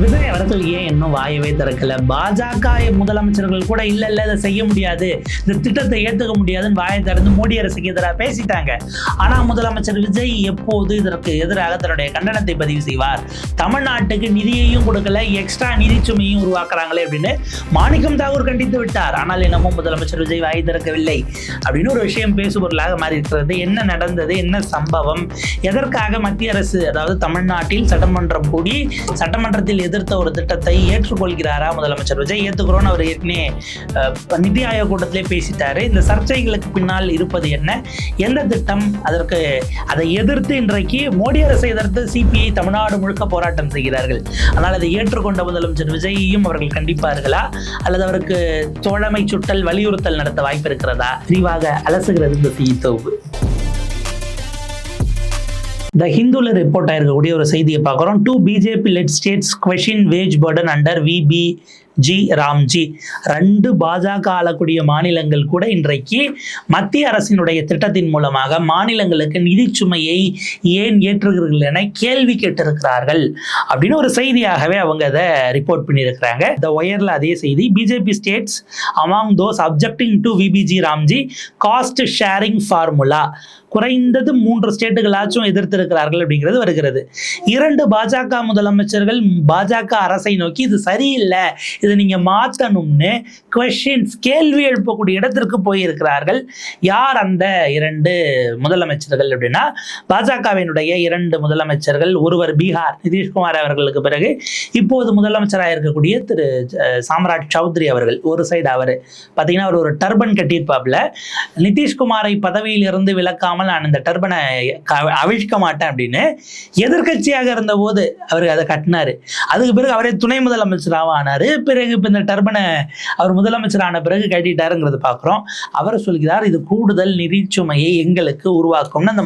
விஜய் அவர்கள் ஏன் இன்னும் வாயவே திறக்கல? பாஜக முதலமைச்சர்கள் கூட இல்ல இதை செய்ய முடியாது, இந்த திட்டத்தை ஏத்துக்க முடியாதுன்னு வாயை திறந்து மோடி அரசுக்கு எதிராக பேசிட்டாங்க. ஆனா முதலமைச்சர் விஜய் எப்போது இதற்கு எதிராக தன்னுடைய கண்டனத்தை பதிவு செய்வார்? தமிழ்நாட்டுக்கு நிதியையும் கொடுக்கல, எக்ஸ்ட்ரா நிதி சுமையும் உருவாக்குறாங்களே அப்படின்னு மாணிக்கம் தாகூர் கண்டித்து விட்டார். ஆனால் என்னமோ முதலமைச்சர் விஜய் வாய் திறக்கவில்லை அப்படின்னு ஒரு விஷயம் பேசுபொருளாக மாறி இருக்கிறது. என்ன நடந்தது, என்ன சம்பவம், எதற்காக மத்திய அரசு, அதாவது தமிழ்நாட்டில் சட்டமன்றம் கூடி சட்டமன்றத்தில் எதிர்த்த ஒரு திட்டத்தை ஏற்றுக்கொள்கிறாரா முதலமைச்சர் விஜய்? ஏற்றுக்கிறோன்னு அவர் ஏற்கனவே நிதி ஆயோக் கூட்டத்திலே பேசிட்டாரு. இந்த சர்ச்சைகளுக்கு பின்னால் இருப்பது என்ன, எந்த திட்டம், அதை எதிர்த்து இன்றைக்கு மோடி அரசை எதிர்த்து சிபிஐ தமிழ்நாடு முழுக்க போராட்டம் செய்கிறார்கள். ஆனால் அதை ஏற்றுக்கொண்ட முதலமைச்சர் விஜயையும் அவர்கள் கண்டிப்பார்களா, அல்லது அவருக்கு தோழமை சுட்டல் வலியுறுத்தல் நடத்த வாய்ப்பு இருக்கிறதா? விரிவாக அலசுகிறது இந்த செய்தித்தொகுப்பு. த ஹிந்துல ரிப்போர்ட் ஆயிருக்கக்கூடிய ஒரு செய்தியை பார்க்குறோம். 2 BJP led states question wage burden under VBG Ramji. 2 பாஜக ஆளக்கூடிய மாநிலங்கள் கூட இன்றைக்கு மத்திய அரசினுடைய திட்டத்தின் மூலமாக மாநிலங்களுக்கு நிதி சுமையை ஏன் ஏற்றுகிறீர்கள் என கேள்வி கேட்டிருக்கிறார்கள் அப்படின்னு ஒரு செய்தியாகவே அவங்க அதை ரிப்போர்ட் பண்ணியிருக்கிறாங்க. த ஒயர்ல அதே செய்தி, BJP states among those objecting to VBG Ramji cost sharing formula, குறைந்தது 3 ஸ்டேட்டுகளாச்சும் எதிர்த்திருக்கிறார்கள் அப்படிங்கிறது வருகிறது. 2 பாஜக முதலமைச்சர்கள் பாஜக அரசை நோக்கி இது சரியில்லை, இதை நீங்க மாற்றணும்னு கொஸ்டின்ஸ், கேள்வி எழுப்பக்கூடிய இடத்திற்கு போயிருக்கிறார்கள். யார் அந்த 2 முதலமைச்சர்கள் அப்படின்னா, பாஜகவினுடைய 2 முதலமைச்சர்கள். ஒருவர் பீகார் நிதிஷ்குமார் அவர்களுக்கு பிறகு இப்போது முதலமைச்சராக இருக்கக்கூடிய திரு சாம்ராஜ் சௌத்ரி அவர்கள். ஒரு சைடு அவர் பார்த்தீங்கன்னா அவர் ஒரு டர்பன் கட்டியிருப்பாப்ல. நிதிஷ்குமாரை பதவியில் இருந்து விலக்காமல் நான் இந்த டர்பனை அவிழ்க்க மாட்டேன் அப்படின்னு எதிர்கட்சியாக இருந்த போது அவர் அதை கட்டினாரு. அதுக்கு பிறகு அவரே துணை முதலமைச்சராக ஆனாரு. பிறகு இப்போ இந்த டர்பனை அவர் முதலமைச்சரான பிறகு கட்டிட்டாருங்கிறது பார்க்குறோம். அவர் சொல்கிறார், இது கூடுதல் நிதி சுமையை எங்களுக்கு உருவாக்கும்னு அந்த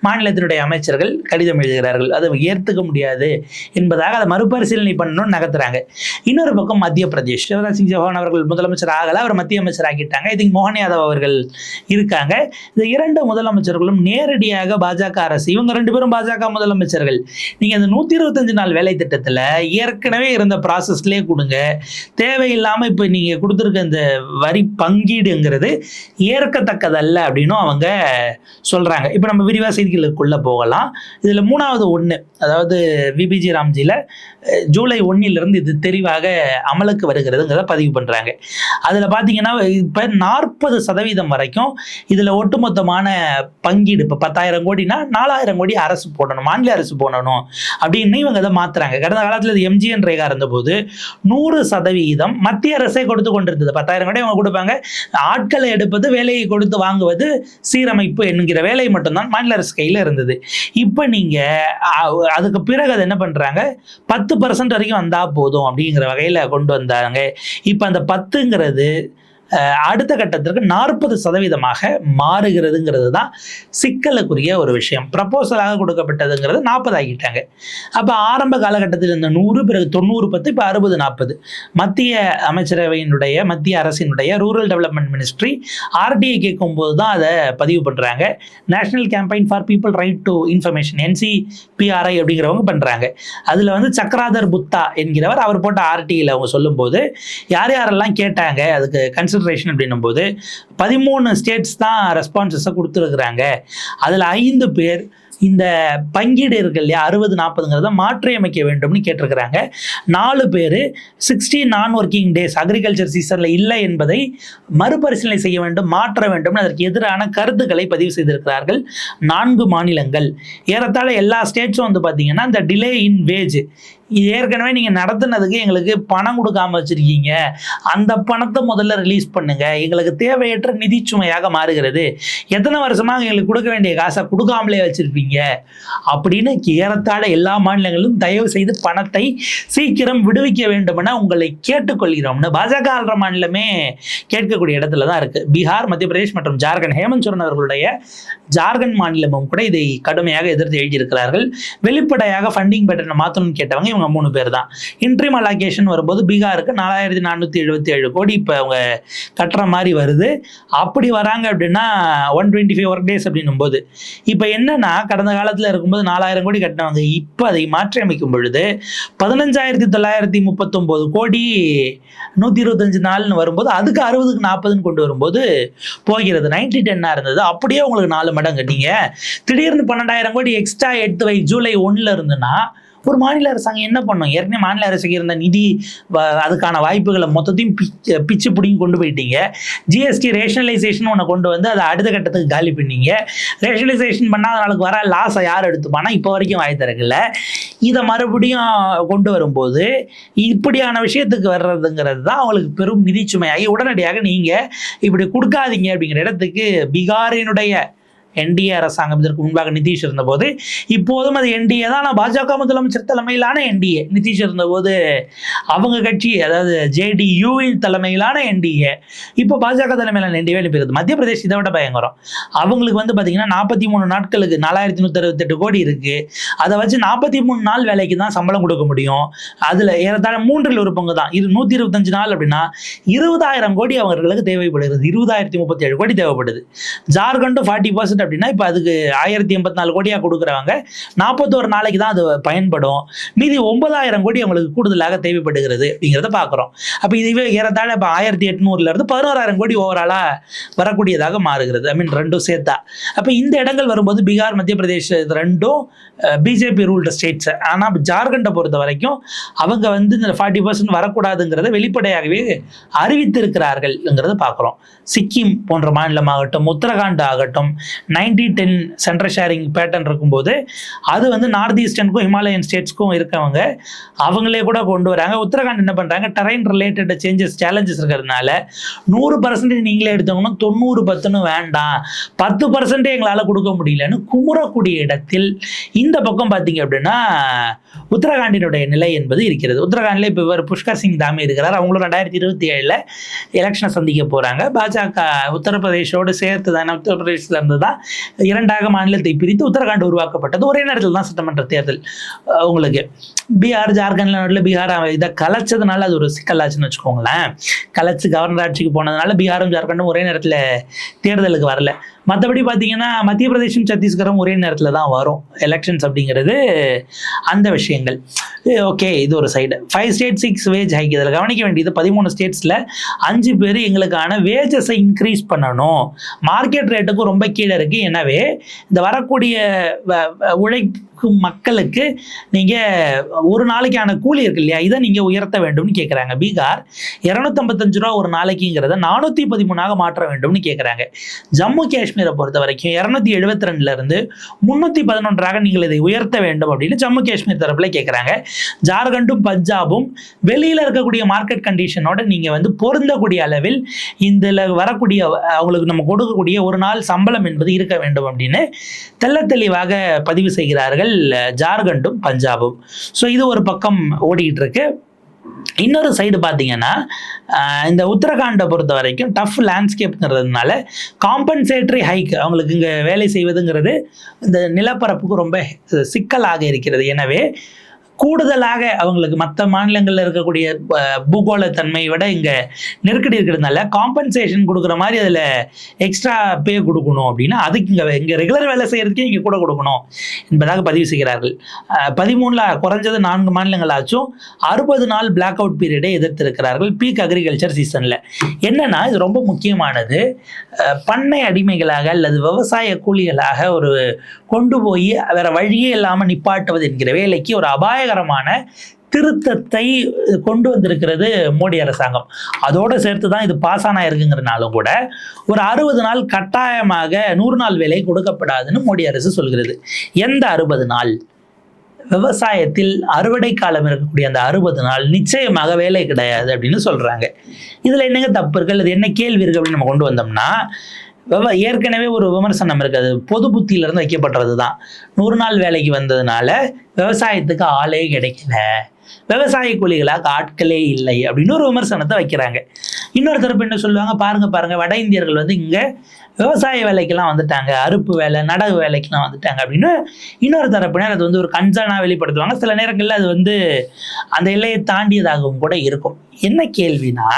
மாநிலத்தினுடைய அமைச்சர்கள் கடிதம் எழுதுகிறார்கள். அதை ஏற்றுக்க முடியாது என்பதாக அதை மறுபரிசீலனை பண்ணணும்னு நகர்த்துறாங்க. இன்னொரு பக்கம் மத்திய பிரதேஷ், சிவராஜ் சிங் சௌஹான் அவர்கள் முதலமைச்சர் ஆகல, அவர் மத்திய அமைச்சர் ஆக்கிட்டாங்க. ஐ திங்க் மோகன் யாதவ் அவர்கள் இருக்காங்க. இந்த 2 முதலமைச்சர்களும் நேரடியாக பாஜக அரசு, இவங்க 2 பேரும் பாஜக முதலமைச்சர்கள். நீங்க இந்த 125 நாள் வேலை திட்டத்துல ஏற்கனவே இருந்த ப்ராசஸ்லேயே கொடுங்க, தேவையில்லாம இப்ப நீங்க கொடுத்துருக்க இந்த வரி பங்கீடுங்கிறது ஏற்கத்தக்கதல்ல அப்படின்னு அவங்க சொல்றாங்க. இப்ப நம்ம விரிவா செய்திகளுக்குள்ள போகலாம். இதுல 3வது 1, அதாவது VBG ராம்ஜில ஜூலை 1 இது தெரிவாக அமலுக்கு வருகிறதுங்கிறத பதிவு பண்றாங்க. அதுல பாத்தீங்கன்னா இப்ப 40% வரைக்கும் இதுல ஒட்டுமொத்தமான பங்கீடு, இப்போ 10,000 கோடினா 4,000 கோடி அரசு போடணும், மாநில அரசு போடணும் அப்படின்னு இவங்க அதை மாத்துறாங்க. கடந்த காலத்தில் இது MGN ரேகா இருந்தபோது 100% மத்திய அரசே கொடுத்து கொண்டிருந்தது. 10,000 கோடி அவங்க கொடுப்பாங்க, ஆட்களை எடுப்பது, வேலையை கொடுத்து வாங்குவது, சீரமைப்பு என்கிற வேலை மட்டும்தான் மாநில அரசு கையில் இருந்தது. இப்போ நீங்க அதுக்கு பிறகு அதை என்ன பண்றாங்க, 10% வரைக்கும் வந்தா போதும் அப்படிங்கிற வகையில கொண்டு வந்தாங்க. இப்போ அந்த 10ங்கிறது அடுத்த கட்டத்திற்கு 40% மாறுகிறதுங்கிறது தான் சிக்கலுக்குரிய ஒரு விஷயம். ப்ரப்போசலாக கொடுக்கப்பட்டதுங்கிறது 40 ஆகிட்டாங்க. அப்போ ஆரம்ப காலகட்டத்தில் இந்த 100, பிறகு 90, 10, இப்போ 60, 40. மத்திய அமைச்சரவையினுடைய, மத்திய அரசினுடைய ரூரல் டெவலப்மெண்ட் மினிஸ்ட்ரி RDI கேட்கும்போது தான் அதை பதிவு பண்ணுறாங்க. National campaign for people right to information, NCPRI அப்படிங்கிறவங்க பண்ணுறாங்க. அதில் வந்து சக்ராதர் புத்தா என்கிறவர் அவர் போட்ட RTIயில் அவங்க சொல்லும்போது யார் யாரெல்லாம் கேட்டாங்க அதுக்கு கன்சிடரேஷன் அப்படின்னும் போது 13 ஸ்டேட்ஸ் தான் ரெஸ்பான்சஸை கொடுத்துருக்குறாங்க. அதில் 5 பேர் இந்த பங்கீடு இருக்கு இல்லையா 60-40ங்கிறத மாற்றி அமைக்க வேண்டும்னு கேட்டிருக்கிறாங்க. 4 பேர் 60 நான் ஒர்க்கிங் டேஸ் அக்ரிகல்ச்சர் சீசனில் இல்லை என்பதை மறுபரிசீலனை செய்ய வேண்டும், மாற்ற வேண்டும், அதற்கு எதிரான கருத்துக்களை பதிவு செய்திருக்கிறார்கள் 4 மாநிலங்கள். ஏறத்தாழ எல்லா ஸ்டேட்ஸும் வந்து பார்த்தீங்கன்னா இந்த டிலே இன் வேஜ், ஏற்கனவே நீங்கள் நடத்துனதுக்கு எங்களுக்கு பணம் கொடுக்காம வச்சுருக்கீங்க, அந்த பணத்தை முதல்ல ரிலீஸ் பண்ணுங்க, எங்களுக்கு தேவையற்ற நிதி சுமையாக மாறுகிறது, எத்தனை வருஷமாக எங்களுக்கு கொடுக்க வேண்டிய காசை கொடுக்காமலே வச்சுருப்பீங்க அப்படின்னு ஏறத்தாழ எல்லா மாநிலங்களும் தயவு செய்து பணத்தை சீக்கிரம் விடுவிக்க வேண்டும் என உங்களை கேட்டுக்கொள்கிறோம்னு பாஜக ஆள்ற மாநிலமே கேட்கக்கூடிய இடத்துல தான் இருக்குது. பீகார், மத்திய பிரதேஷ் மற்றும் ஜார்க்கண்ட், ஹேமந்த் சோரன் அவர்களுடைய ஜார்க்கண்ட் மாநிலமும் கூட இதை கடுமையாக எதிர்த்து எழுதியிருக்கிறார்கள். வெளிப்படையாக ஃபண்டிங் பேட்டர்னை மாற்றணும்னு கேட்டவங்க இவங்க இவங்க 3 பேர் தான். இன்ட்ரீம் அலோகேஷன் வரும்போது பீகாருக்கு 4477 கோடி இப்போ அவங்க கட்டுற மாதிரி வருது. அப்படி வராங்க அப்படின்னா 125 ஒர்க் டேஸ் அப்படின்னும் போது இப்போ என்னன்னா கடந்த காலத்தில் இருக்கும்போது 4000 கோடி கட்டினவங்க இப்போ அதை மாற்றி அமைக்கும் பொழுது 15,939 கோடி 125 நாள்னு வரும்போது அதுக்கு 60க்கு 40ன்னு கொண்டு வரும்போது போகிறது. 90-10 இருந்தது, அப்படியே உங்களுக்கு 4 மடங்கு. நீங்கள் திடீர்னு 12,000 கோடி எக்ஸ்ட்ரா எடுத்து வை ஜூலை 1 இருந்துன்னா ஒரு மாநில அரசாங்கம் என்ன பண்ணும்? ஏற்கனவே மாநில அரசுக்கு இருந்த நிதி அதுக்கான வாய்ப்புகளை மொத்தத்தையும் பிச்சு பிடிங்கி கொண்டு போயிட்டீங்க. ஜிஎஸ்டி ரேஷனலைசேஷன் ஒன்று கொண்டு வந்து அதை அடுத்த கட்டத்துக்கு காலி பண்ணீங்க. ரேஷனலைசேஷன் பண்ணால் நாளுக்கு வர லாஸை யார் எடுத்துப்பானா இப்போ வரைக்கும் வாய் திறக்கல. இதை மறுபடியும் கொண்டு வரும்போது இப்படியான விஷயத்துக்கு வர்றதுங்கிறது தான் அவங்களுக்கு பெரும் நிதி சுமையாகி உடனடியாக நீங்கள் இப்படி கொடுக்காதீங்க அப்படிங்கிற இடத்துக்கு பீகாரினுடைய என்டிஏ அரசாங்கம் இதற்கு முன்பாக நிதிஷ் இருந்தபோது, இப்போதும் அது என்டிஏ தான். ஆனால் பாஜக முதலமைச்சர் தலைமையிலான என்டிஏ. நிதிஷ் இருந்தபோது அவங்க கட்சி, அதாவது ஜேடியூவின் தலைமையிலான என்டிஏ, இப்போ பாஜக தலைமையிலான என்டிஏ அனுப்பிடுது. மத்திய பிரதேஷ் இதை விட பயங்கரம். அவங்களுக்கு வந்து பார்த்தீங்கன்னா 43 நாட்களுக்கு 4168 கோடி இருக்குது. அதை வச்சு 43 நாள் வேலைக்கு தான் சம்பளம் கொடுக்க முடியும். அதில் ஏறத்தாழ 3 ஒரு பங்கு தான். இது 125 நாள் அப்படின்னா 20,000 கோடி அவர்களுக்கு தேவைப்படுகிறது. 20,037 கோடி தேவைப்படுது. ஜார்க்கண்டும் 40% அப்படின்னா இப்போ அதுக்கு 1084 கோடியாக கொடுக்குறவங்க 41 நாளைக்கு தான் அது பயன்படும். மீதி 9,000 கோடி அவங்களுக்கு கூடுதலாக தேவைப்படுகிறது அப்படிங்கிறத பார்க்குறோம். அப்போ இதுவே ஏறத்தாழ இப்போ 1800 11,000 கோடி ஓவராலாக வரக்கூடியதாக மாறுகிறது. ஐ மீன் ரெண்டும் சேர்த்தா. அப்போ இந்த இடங்கள் வரும்போது பீகார், மத்திய பிரதேஷ் இது ரெண்டும் பிஜேபி ரூல்டு ஸ்டேட்ஸ். ஆனால் ஜார்க்கண்டை பொறுத்த வரைக்கும் அவங்க வந்து இந்த 40% வரக்கூடாதுங்கிறத வெளிப்படையாகவே அறிவித்திருக்கிறார்கள்ங்கிறத பார்க்குறோம். சிக்கிம் போன்ற மாநிலமாகட்டும், உத்தரகாண்ட் ஆகட்டும், 90-10 சென்ட்ரல் ஷேரிங் பேட்டர்ன் இருக்கும்போது அது வந்து நார்த் ஈஸ்டர்னுக்கும் ஹிமாலயன் ஸ்டேட்ஸ்க்கும் இருக்கவங்க அவங்களே கூட கொண்டு வராங்க. உத்தரகாண்ட் என்ன பண்ணுறாங்க, டெரைன் ரிலேட்டட் சேலஞ்சஸ் இருக்கிறதுனால 100% நீங்களே எடுத்தவங்கன்னா 90-10 வேண்டாம், 10% எங்களால் கொடுக்க முடியலன்னு குமுறக்கூடிய இடத்தில் இந்த பக்கம் பார்த்தீங்க அப்படின்னா உத்தரகாண்டினுடைய நிலை என்பது இருக்கிறது. உத்தரகாண்டில் இப்போ இவர் புஷ்கர் சிங் தாமி இருக்கிறார். அவங்களும் 2027 எலெக்ஷனை சந்திக்க போகிறாங்க. பாஜக உத்தரப்பிரதேஷோடு சேர்த்து தானே, உத்தரப்பிரதேசத்தில் இருந்து தான் 2ஆக மாநிலத்தை பிரித்து உத்தரகாண்ட் உருவாக்கப்பட்டது. ஒரே நேரத்தில் தான் சட்டமன்ற தேர்தல். உங்களுக்கு பீகார், ஜார்க்கண்ட் பீகார் இதை கலைச்சதுனால அது ஒரு சிக்கலாச்சுன்னு வச்சுக்கோங்களேன். கலைச்சு கவர்னர் ஆட்சிக்கு போனதுனால பீகாரும் ஜார்க்கண்டும் ஒரே நேரத்தில் தேர்தலுக்கு வரல. மற்றபடி பார்த்தீங்கன்னா மத்திய பிரதேசம், சத்தீஸ்கரும் ஒரே நேரத்தில் தான் வரும் எலெக்ஷன்ஸ் அப்படிங்கிறது. அந்த விஷயங்கள் ஓகே, இது ஒரு சைடு. 5 state 6 wage hike. இதில் கவனிக்க வேண்டியது 13 ஸ்டேட்ஸில் 5 பேர் எங்களுக்கான வேஜஸை இன்க்ரீஸ் பண்ணணும், மார்க்கெட் ரேட்டுக்கும் ரொம்ப கீழே இருக்குது. எனவே இந்த வரக்கூடிய உழைக்கும் மக்களுக்கு நீங்கள் ஒரு நாளைக்கான கூலி இருக்கு இல்லையா, இதை நீங்கள் உயர்த்த வேண்டும்னு கேட்குறாங்க. பீகார் 255 ரூபா ஒரு நாளைக்குங்கிறத 413 மாற்ற வேண்டும்னு கேட்குறாங்க. ஜம்மு காஷ்மீரை பொறுத்த வரைக்கும் 272 311 நீங்கள் இதை உயர்த்த வேண்டும் அப்படின்னு ஜம்மு காஷ்மீர் தரப்பில் கேட்குறாங்க. ஜார்க்கண்டும் பஞ்சாபும் வெளியில் இருக்கக்கூடிய மார்க்கெட் கண்டிஷனோட நீங்கள் வந்து பொருந்தக்கூடிய அளவில் இதில் வரக்கூடிய அவங்களுக்கு நம்ம கொடுக்கக்கூடிய ஒரு நாள் சம்பளம் என்பது இருக்க வேண்டும் அப்படின்னு தெளிவாக பதிவு செய்கிறார்கள் ஜார்க்கண்டும் பஞ்சாபும். ஸோ இது ஒரு பக்கம் ஓடிக்கிட்டு இருக்கு. இன்னொரு சைடு பார்த்தீங்கன்னா இந்த உத்தரகாண்டை பொறுத்த வரைக்கும் டஃப் லேண்ட்ஸ்கேப்ங்கிறதுனால காம்பன்சேட்டரி ஹைக் அவங்களுக்கு இங்கே வேலை செய்வதுங்கிறது இந்த நிலப்பரப்புக்கு ரொம்ப சிக்கலாக இருக்கிறது. எனவே கூடுதலாக அவங்களுக்கு மற்ற மாநிலங்களில் இருக்கக்கூடிய பூகோளத்தன்மையை விட இங்கே நெருக்கடி இருக்கிறதுனால காம்பன்சேஷன் கொடுக்குற மாதிரி அதில் எக்ஸ்ட்ரா பே கொடுக்கணும் அப்படின்னா அதுக்கு இங்கே ரெகுலர் வேலை செய்கிறதுக்கே இங்கே கூட கொடுக்கணும் என்பதாக பதிவு செய்கிறார்கள். 13 குறைஞ்சது 4 மாநிலங்களாச்சும் 60 நாள் பிளாக் அவுட் பீரியடை எதிர்த்திருக்கிறார்கள் பீக் அக்ரிகல்ச்சர் சீசனில். என்னன்னா இது ரொம்ப முக்கியமானது. பண்ணை அடிமைகளாக அல்லது விவசாய கூலிகளாக ஒரு கொண்டு போய் வேற வழியே இல்லாமல் நிப்பாட்டுவது என்கிற வேலைக்கு ஒரு அபாயகரமான திருத்தத்தை கொண்டு வந்திருக்கிறது மோடி அரசாங்கம். அதோடு சேர்த்து தான் இது பாஸ் ஆனா இருக்குங்கிறனாலும் கூட ஒரு 60 நாள் கட்டாயமாக 100 நாள் வேலை கொடுக்கப்படாதுன்னு மோடி அரசு சொல்கிறது. எந்த 60 நாள்? விவசாயத்தில் அறுவடை காலம் இருக்கக்கூடிய அந்த 60 நாள் நிச்சயமாக வேலை கிடையாது அப்படின்னு சொல்றாங்க. இதுல என்னங்க தப்பு இருக்கு, அது என்ன கேள்வி இருக்கு அப்படின்னு நம்ம கொண்டு வந்தோம்னா, ஏற்கனவே ஒரு விமர்சனம் இருக்குது, பொது புத்தியிலிருந்து வைக்கப்பட்டது தான். 100 நாள் வேலைக்கு வந்ததுனால விவசாயத்துக்கு ஆளே கிடைக்கல, விவசாய கூலிகளாக ஆட்களே இல்லை அப்படின்னு ஒரு விமர்சனத்தை வைக்கிறாங்க. இன்னொரு தரப்பு என்ன சொல்லுவாங்க, பாருங்க வட இந்தியர்கள் வந்து இங்கே விவசாய வேலைக்கெல்லாம் வந்துட்டாங்க, அறுப்பு வேலை நடவு வேலைக்கெல்லாம் வந்துட்டாங்க அப்படின்னு இன்னொரு தரப்பினர் அது வந்து ஒரு கன்சர்னாக வெளிப்படுத்துவாங்க. சில நேரங்களில் அது வந்து அந்த எல்லையை தாண்டியதாகவும் கூட இருக்கும். என்ன கேள்வினா,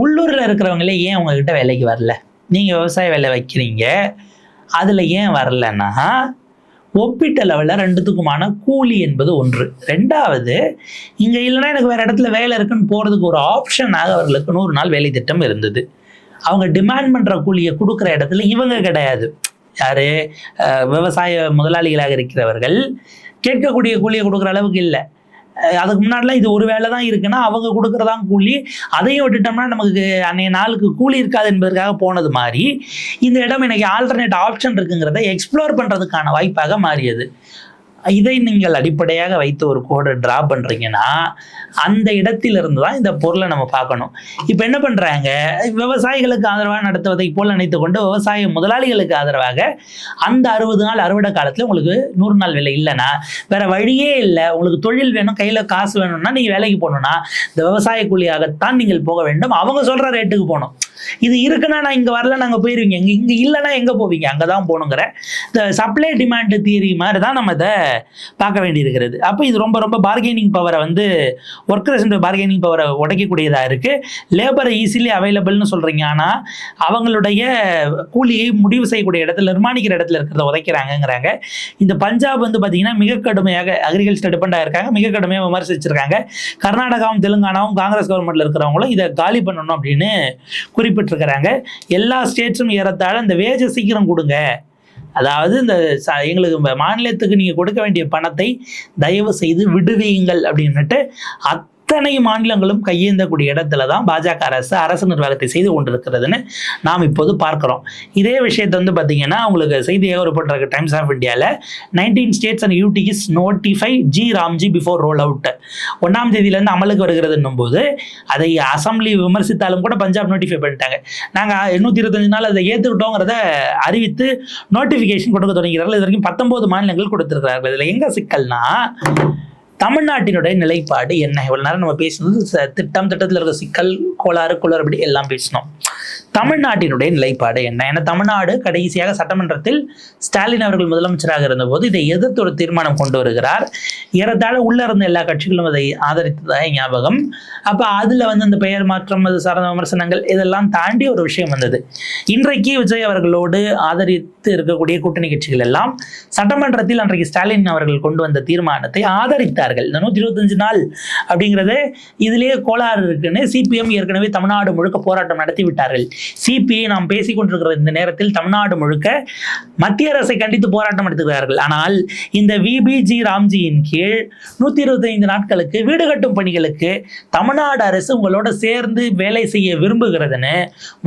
உள்ளூரில் இருக்கிறவங்களே ஏன் உங்ககிட்ட வேலைக்கு வரல? நீங்கள் விவசாய வேலை வைக்கிறீங்க, அதில் ஏன் வரலன்னா ஒப்பீட்டு லெவலில் ரெண்டுத்துக்குமான கூலி என்பது ஒன்று. ரெண்டாவது, இங்கே இல்லைன்னா எனக்கு வேறு இடத்துல வேலை இருக்குன்னு போகிறதுக்கு ஒரு ஆப்ஷனாக அவர்களுக்கு 100 நாள் வேலை திட்டம் இருந்தது. அவங்க டிமாண்ட் பண்ணுற கூலியை கொடுக்குற இடத்துல இவங்க கிடையாது. யார்? விவசாய முதலாளிகளாக இருக்கிறவர்கள் கேட்கக்கூடிய கூலியை கொடுக்குற அளவுக்கு இல்லை. அதுக்கு முன்னாடிலாம் இது ஒரு வேலை தான் இருக்குன்னா அவங்க கொடுக்குறதான் கூலி, அதையும் விட்டுட்டோம்னா நமக்கு அன்றைய நாளுக்கு கூலி இருக்காது என்பதற்காக போனது மாதிரி இந்த இடம் எனக்கு ஆல்டர்னேட் ஆப்ஷன் இருக்குங்கிறத எக்ஸ்ப்ளோர் பண்ணுறதுக்கான வாய்ப்பாக மாறியது. இதை நீங்கள் அடிப்படையாக வைத்து ஒரு கோடை ட்ரா பண்ணுறீங்கன்னா அந்த இடத்திலிருந்து தான் இந்த பொருளை நம்ம பார்க்கணும். இப்போ என்ன பண்ணுறாங்க, விவசாயிகளுக்கு ஆதரவாக நடத்துவதை போல் நினைத்து கொண்டு விவசாய முதலாளிகளுக்கு ஆதரவாக அந்த 60 நாள் அறுவடை காலத்தில் உங்களுக்கு 100 நாள் வேலை இல்லைன்னா வேற வழியே இல்லை, உங்களுக்கு தொழில் வேணும், கையில் காசு வேணும்னா நீங்கள் வேலைக்கு போகணுன்னா இந்த விவசாய கூலியாகத்தான் நீங்கள் போக வேண்டும், அவங்க சொல்கிற ரேட்டுக்கு போகணும். இது இருக்குன்னா நான் இங்கே வரல, நாங்கள் போயிடுவீங்க, இங்கே இல்லைன்னா எங்கே போவீங்க, அங்கே தான் போகணுங்கிற இந்த சப்ளை டிமாண்ட் தியரி மாதிரி தான் நம்ம இதை பார்க்க வேண்டியிருக்கிறது. அப்போ இது ரொம்ப ரொம்ப பார்கெனிங் பவரை வந்து ஒர்க்கர்ஸ் பார்கெனிங் பவரை உடைக்கக்கூடியதாக இருக்குது. லேபரை ஈஸிலி அவைலபிள்னு சொல்கிறீங்க, ஆனால் அவங்களுடைய கூலியை முடிவு செய்யக்கூடிய இடத்துல நிர்மாணிக்கிற இடத்துல இருக்கிறத உதைக்கிறாங்கங்கிறாங்க. இந்த பஞ்சாப் வந்து பார்த்திங்கன்னா மிக கடுமையாக அக்ரிகல்ச்சர் டிபெண்டாக இருக்காங்க, மிக கடுமையாக விமர்சிச்சிருக்காங்க. கர்நாடகாவும் தெலுங்கானாவும் காங்கிரஸ் கவர்மெண்ட்டில் இருக்கிறவங்களும் இதை காலி பண்ணணும் அப்படின்னு குறிப்பிட்டிருக்கிறாங்க. எல்லா ஸ்டேட்ஸும் ஏறத்தாழ இந்த வேஜை சீக்கிரம் கொடுங்க, அதாவது இந்த எங்களுக்கு மாநிலத்துக்கு நீங்கள் கொடுக்க வேண்டிய பணத்தை தயவு செய்து விடுவீங்கள் அப்படின்னுட்டு அத்தனை மாநிலங்களும் கையேந்தக்கூடிய இடத்துல தான் பாஜக அரசு நிர்வாகத்தை செய்து கொண்டிருக்கிறதுன்னு நாம் இப்போது பார்க்குறோம். இதே விஷயத்தை வந்து பார்த்தீங்கன்னா உங்களுக்கு செய்தியாக ரிப்போர்ட் இருக்கு டைம்ஸ் ஆஃப் இந்தியாவில் 19 states and UTs notify G. Ramji before roll out. 1ஆம் தேதியிலேருந்து அமலுக்கு வருகிறதுன்னும் போது அதை அசம்பிளி விமர்சித்தாலும் கூட பஞ்சாப் நோட்டிஃபை பண்ணிட்டாங்க. நாங்கள் 125 நாள் அதை ஏற்றுக்கிட்டோங்கிறத அறிவித்து நோட்டிஃபிகேஷன் கொடுக்க தொடங்கிறார்கள். இது வரைக்கும் 19 மாநிலங்கள் கொடுத்துருக்கிறார்கள். இதில் எங்கே சிக்கல்னா தமிழ்நாட்டினுடைய நிலைப்பாடு என்ன? இவ்வளவு நேரம் நம்ம பேசுனது திட்டத்தில் இருக்க சிக்கல், கோளாறு, குளறுபடி எல்லாம் பேசினோம். தமிழ்நாட்டினுடைய நிலைப்பாடு என்ன? ஏன்னா தமிழ்நாடு கடைசியாக சட்டமன்றத்தில் ஸ்டாலின் அவர்கள் முதலமைச்சராக இருந்தபோது இதை எதிர்த்து ஒரு தீர்மானம் கொண்டு வருகிறார். ஏறத்தாழ உள்ள இருந்த எல்லா கட்சிகளும் அதை ஆதரித்ததாக ஞாபகம். அப்போ அதில் வந்து அந்த பெயர் மாற்றம், அது சார்ந்த விமர்சனங்கள் இதெல்லாம் தாண்டி ஒரு விஷயம் வந்தது. இன்றைக்கு விஜய் அவர்களோடு ஆதரித்து இருக்கக்கூடிய கூட்டணி கட்சிகள் எல்லாம் சட்டமன்றத்தில் அன்றைக்கு ஸ்டாலின் அவர்கள் கொண்டு வந்த தீர்மானத்தை ஆதரித்தார்கள். இந்த 125 நாள் அப்படிங்கிறது இதிலேயே கோளாறு இருக்குன்னு சிபிஎம் ஏற்கனவே தமிழ்நாடு முழுக்க போராட்டம் நடத்தி விட்டார்கள். சிபிஐ நாம் பேசிக் கொண்டிருக்கிற இந்த நேரத்தில் தமிழ்நாடு முழுக்க மத்திய அரசை கண்டித்து போராட்டம் நடத்துகிறார்கள். ஆனால் இந்த விபிஜி ராம்ஜியின் கீழ் 125 நாட்களுக்கு வீடு கட்டும் பணிகளுக்கு தமிழ்நாடு அரசு உங்களோட சேர்ந்து வேலை செய்ய விரும்புகிறதுன்னு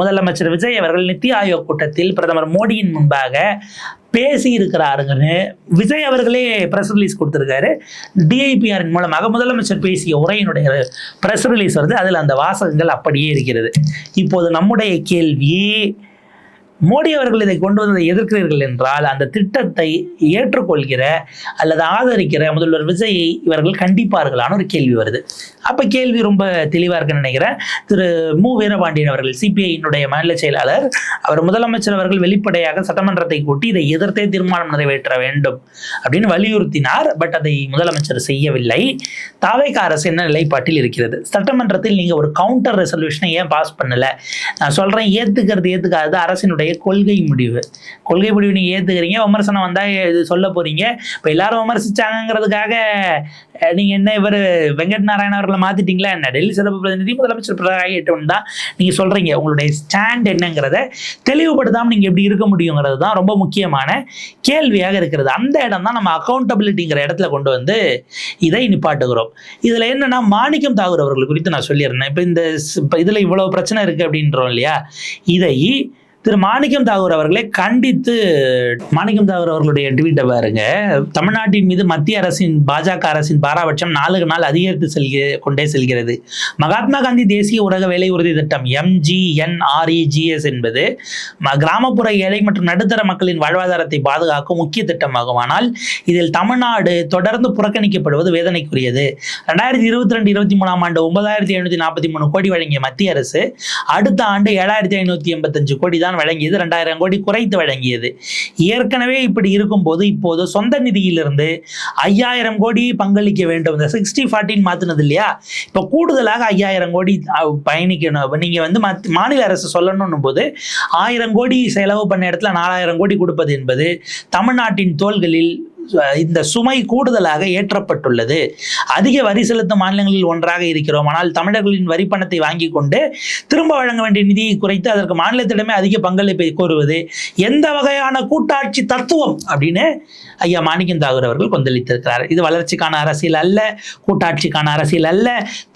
முதலமைச்சர் விஜய் அவர்கள் நித்தி ஆயோக் கூட்டத்தில் பிரதமர் மோடியின் முன்பாக பேசி இருக்கிறாருங்கன்னு விஜய் அவர்களே பிரஸ் ரிலீஸ் கொடுத்திருக்காரு. டிஐபிஆரின் மூலமாக முதலமைச்சர் பேசிய உரையினுடைய பிரஸ் ரிலீஸ் வருது. அதில் அந்த வாசகங்கள் அப்படியே இருக்கிறது. இப்போது நம்முடைய கேள்வி, மோடி அவர்கள் இதை கொண்டு வந்ததை எதிர்க்கிறீர்கள் என்றால் அந்த திட்டத்தை ஏற்றுக்கொள்கிற அல்லது ஆதரிக்கிற முதல்வர் விஜயை இவர்கள் கண்டிப்பார்களான ஒரு கேள்வி வருது. அப்போ கேள்வி ரொம்ப தெளிவாக இருக்குன்னு நினைக்கிறேன். திரு மு வீரபாண்டியன் அவர்கள் சிபிஐயினுடைய மாநில செயலாளர், அவர் முதலமைச்சர் அவர்கள் வெளிப்படையாக சட்டமன்றத்தை கூட்டி இதை எதிர்த்தே தீர்மானம் நிறைவேற்ற வேண்டும் அப்படின்னு வலியுறுத்தினார். பட் அதை முதலமைச்சர் செய்யவில்லை. தாவேக அரசு என்ன நிலைப்பாட்டில் இருக்கிறது? சட்டமன்றத்தில் நீங்கள் ஒரு கவுண்டர் ரெசல்யூஷனை ஏன் பாஸ் பண்ணலை? நான் சொல்கிறேன், ஏற்றுக்காது அரசினுடைய கொள்கை முடிவு நீங்கள் ஏற்றுக்கிறீங்க, விமர்சனம் வந்தால் இது சொல்ல போறீங்க. இப்போ எல்லாரும் விமர்சிச்சாங்கிறதுக்காக நீங்கள் என்ன இவர் வெங்கட் நாராயண அவர்களை மாற்றிட்டீங்களா என்ன? டெல்லி சிறப்பு பிரதிநிதி முதலமைச்சர் பிரதமர் தான் நீங்கள் சொல்கிறீங்க. உங்களுடைய ஸ்டாண்ட் என்னங்கிறத தெளிவுபடுத்தாமல் நீங்கள் எப்படி இருக்க முடியுங்கிறது தான் ரொம்ப முக்கியமான கேள்வியாக இருக்கிறது. அந்த இடம் தான் நம்ம அக்கௌண்டபிலிட்டிங்கிற இடத்துல கொண்டு வந்து இதை நிப்பாட்டுகிறோம். இதில் என்னென்னா, மாணிக்கம் தாகூர் அவர்கள் குறித்து நான் சொல்லியிருந்தேன். இப்போ இதில் இவ்வளோ பிரச்சனை இருக்குது அப்படின்றோம் இல்லையா? இதை திரு மாணிக்கம் தாகூர் அவர்களை கண்டித்து மாணிக்கம் தாகூர் அவர்களுடைய ட்வீட்டை பாருங்க. தமிழ்நாட்டின் மீது மத்திய அரசின் பாஜக அரசின் பாராபட்சம் நாளுக்கு நாள் அதிகரித்து கொண்டே செல்கிறது. மகாத்மா காந்தி தேசிய ஊரக வேலை உறுதி திட்டம் MGNREGS என்பது கிராமப்புற ஏழை மற்றும் நடுத்தர மக்களின் வாழ்வாதாரத்தை பாதுகாக்கும் முக்கிய திட்டமாகும். ஆனால் இதில் தமிழ்நாடு தொடர்ந்து புறக்கணிக்கப்படுவது வேதனைக்குரியது. 2022-23 ஆண்டு 9,743 கோடி வழங்கிய மத்திய அரசு அடுத்த ஆண்டு 7,585 கோடி தான் வழங்கியது. 2,000 கோடி குறைத்து வழங்கியது. ஏற்கனவே இப்படி இருக்கும்போது இப்போது சொந்த நிதியிலிருந்து 5,000 கோடி பங்களிக்க வேண்டும். இந்த 60-40 மாத்தினது இல்லையா, இப்போ கூடுதலாக 5,000 கோடி பயணிக்கணும். நீங்க மாநில அரசு சொல்லணும் போது 1,000 கோடி செலவு பண்ண இடத்துல 4,000 கோடி கொடுப்பது என்பது தமிழ்நாட்டின் தோள்களில் இந்த சுமை கூடுதலாக ஏற்றப்பட்டுள்ளது. அதிக வரி செலுத்தும் மாநிலங்களில் ஒன்றாக இருக்கிறோம். ஆனால் தமிழர்களின் வரி பணத்தை வாங்கி கொண்டு திரும்ப வழங்க வேண்டிய நிதியை குறைத்து அதற்கு மாநிலத்திடமே அதிக பங்களிப்பை கோருவது எந்த வகையான கூட்டாட்சி தத்துவம் அப்படின்னு ஐயா மாணிக்கம் தாகூர் அவர்கள் கொந்தளித்திருக்கிறார். இது வளர்ச்சிக்கான அரசியல் அல்ல, கூட்டாட்சிக்கான அரசியல் அல்ல,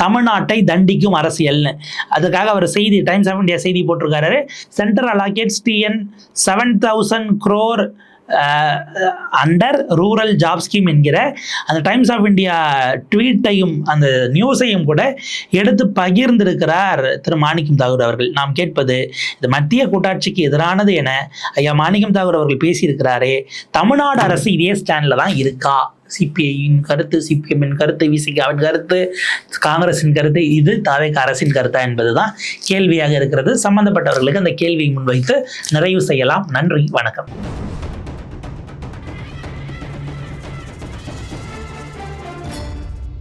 தமிழ்நாட்டை தண்டிக்கும் அரசியல்னு. அதுக்காக அவர் செய்தி டைம்ஸ் ஆஃப் இந்தியா செய்தி போட்டிருக்காரு. Central allocates 7,000 crore under rural job scheme என்கிற அந்த டைம்ஸ் ஆஃப் இந்தியா ட்வீட்டையும் அந்த நியூஸையும் கூட எடுத்து பகிர்ந்திருக்கிறார் திரு மாணிக்கம் தாகூர் அவர்கள். நாம் கேட்பது, இது மத்திய கூட்டாட்சிக்கு எதிரானது என ஐயா மாணிக்கம் தாகூர் அவர்கள் பேசியிருக்கிறாரே, தமிழ்நாடு அரசு இதே ஸ்டாண்டில் தான் இருக்கா? சிபிஐயின் கருத்து, சிபிஎம்மின் கருத்து, விசிகாவின் கருத்து, காங்கிரசின் கருத்து, இது தாவேக அரசின் கருத்தா என்பதுதான் கேள்வியாக இருக்கிறது. சம்பந்தப்பட்டவர்களுக்கு அந்த கேள்வியை முன்வைத்து நிறைவு செய்யலாம். நன்றி, வணக்கம்.